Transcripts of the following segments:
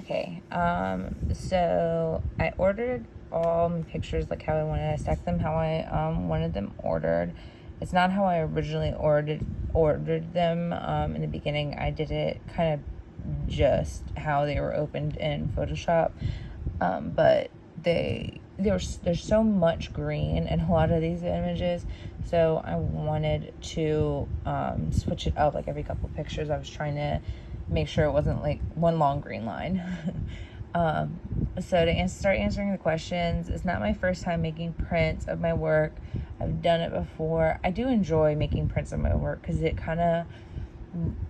Okay, so I ordered all my pictures like how I wanted. I stacked them how I wanted them ordered. It's not how I originally ordered them in the beginning. I did it kind of just how they were opened in Photoshop, but there's so much green in a lot of these images, so I wanted to switch it up like every couple pictures. I was trying to make sure it wasn't like one long green line. So to start answering the questions, it's not my first time making prints of my work. I've done it before. I do enjoy making prints of my work because it kind of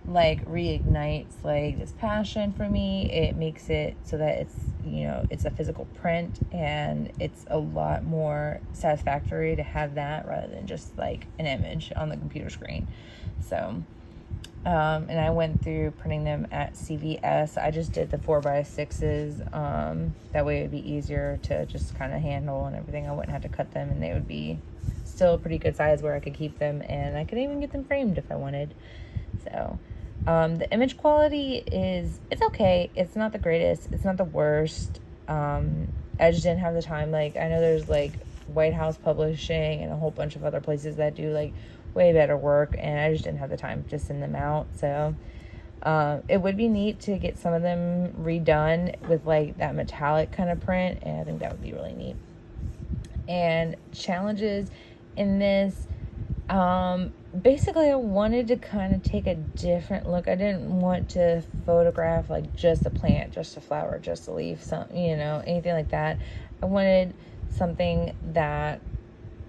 like reignites like this passion for me. It makes it so that it's, it's a physical print, and it's a lot more satisfactory to have that rather than just like an image on the computer screen. So and I went through printing them at CVS. I just did the 4x6s. That way it would be easier to just kind of handle and everything. I wouldn't have to cut them, and they would be still a pretty good size where I could keep them, and I could even get them framed if I wanted. So the image quality it's okay. It's not the greatest. It's not the worst. I just didn't have the time. Like, I know there's like White House Publishing and a whole bunch of other places that do like way better work, and I just didn't have the time to send them out. So it would be neat to get some of them redone with like that metallic kind of print, and I think that would be really neat. And challenges in this, basically I wanted to kind of take a different look. I didn't want to photograph like just a plant, just a flower, just a leaf, anything like that. I wanted something that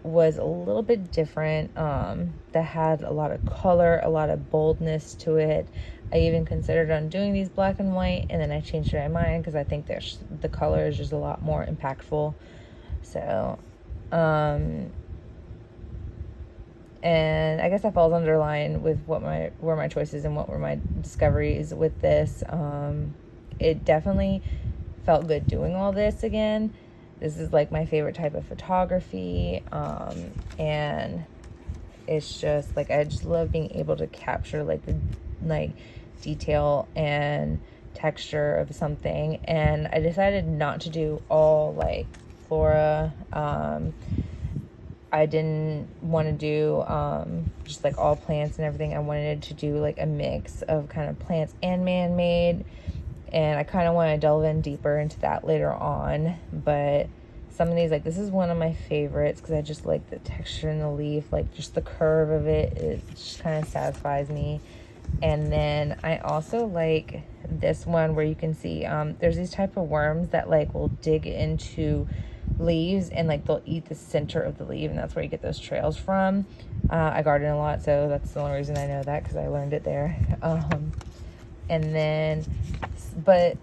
was a little bit different, that had a lot of color, a lot of boldness to it. I even considered on doing these black and white, and then I changed my mind because I think the color is just a lot more impactful. So and I guess that falls under line with were my choices and what were my discoveries with this. It definitely felt good doing all this again. This is like my favorite type of photography, and it's just like I just love being able to capture like the detail and texture of something. And I decided not to do all like flora. I didn't want to do just like all plants and everything. I wanted to do like a mix of kind of plants and man-made, and I kind of want to delve in deeper into that later on. But some of these, like this is one of my favorites because I just like the texture in the leaf, like just the curve of it just kind of satisfies me. And then I also like this one where you can see there's these type of worms that like will dig into leaves, and like they'll eat the center of the leaf, and that's where you get those trails from. I garden a lot, so that's the only reason I know that, because I learned it there. And then, but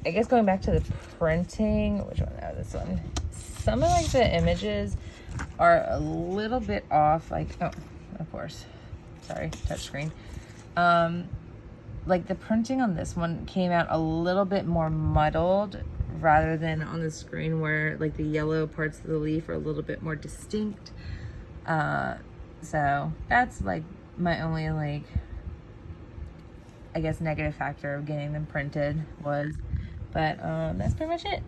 I guess going back to the printing, which one? Oh, this one. Some of like the images are a little bit off, like, oh, of course, sorry, touchscreen. Like the printing on this one came out a little bit more muddled rather than on the screen, where like the yellow parts of the leaf are a little bit more distinct. So that's like my only like, I guess, negative factor of getting them printed was, but that's pretty much it.